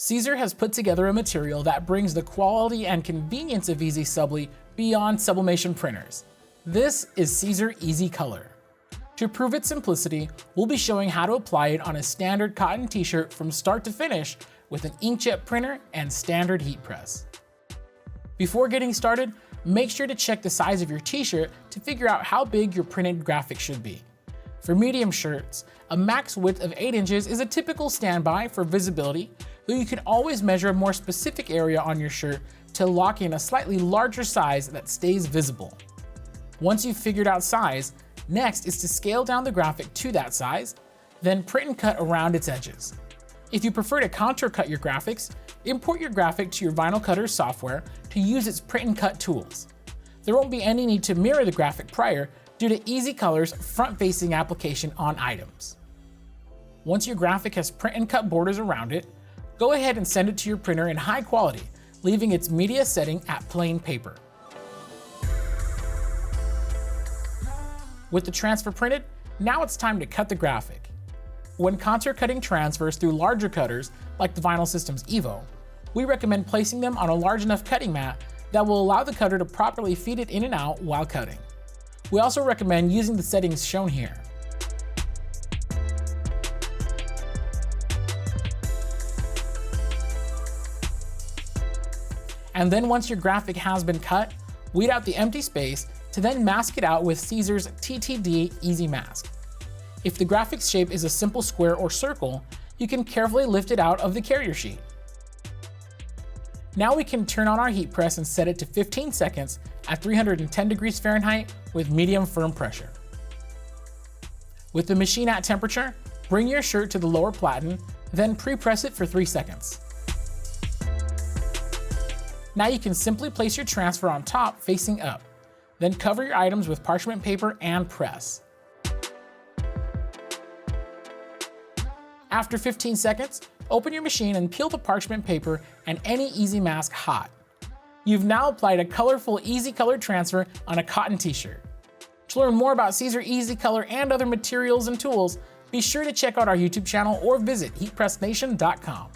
Caesar has put together a material that brings the quality and convenience of Easy Subli beyond sublimation printers. This is Caesar Easy Color. To prove its simplicity, we'll be showing how to apply it on a standard cotton t-shirt from start to finish with an inkjet printer and standard heat press. Before getting started, make sure to check the size of your t-shirt to figure out how big your printed graphic should be. For medium shirts, a max width of 8 inches is a typical standby for visibility, though you can always measure a more specific area on your shirt to lock in a slightly larger size that stays visible. Once you've figured out size, next is to scale down the graphic to that size, then print and cut around its edges. If you prefer to contour cut your graphics, import your graphic to your Vinyl Cutter software to use its print and cut tools. There won't be any need to mirror the graphic prior due to Easy Color's front-facing application on items. Once your graphic has print and cut borders around it, go ahead and send it to your printer in high quality, leaving its media setting at plain paper. With the transfer printed, now it's time to cut the graphic. When contour cutting transfers through larger cutters, like the Vinyl Systems Evo, we recommend placing them on a large enough cutting mat that will allow the cutter to properly feed it in and out while cutting. We also recommend using the settings shown here. And then once your graphic has been cut, weed out the empty space to then mask it out with Caesar's TTD Easy Mask. If the graphic's shape is a simple square or circle, you can carefully lift it out of the carrier sheet. Now we can turn on our heat press and set it to 15 seconds at 310 degrees Fahrenheit with medium firm pressure. With the machine at temperature, bring your shirt to the lower platen, then pre-press it for 3 seconds. Now you can simply place your transfer on top facing up, then cover your items with parchment paper and press. After 15 seconds, open your machine and peel the parchment paper and any Easy Mask hot. You've now applied a colorful Easy Color transfer on a cotton t-shirt. To learn more about Caesar Easy Color and other materials and tools, be sure to check out our YouTube channel or visit heatpressnation.com.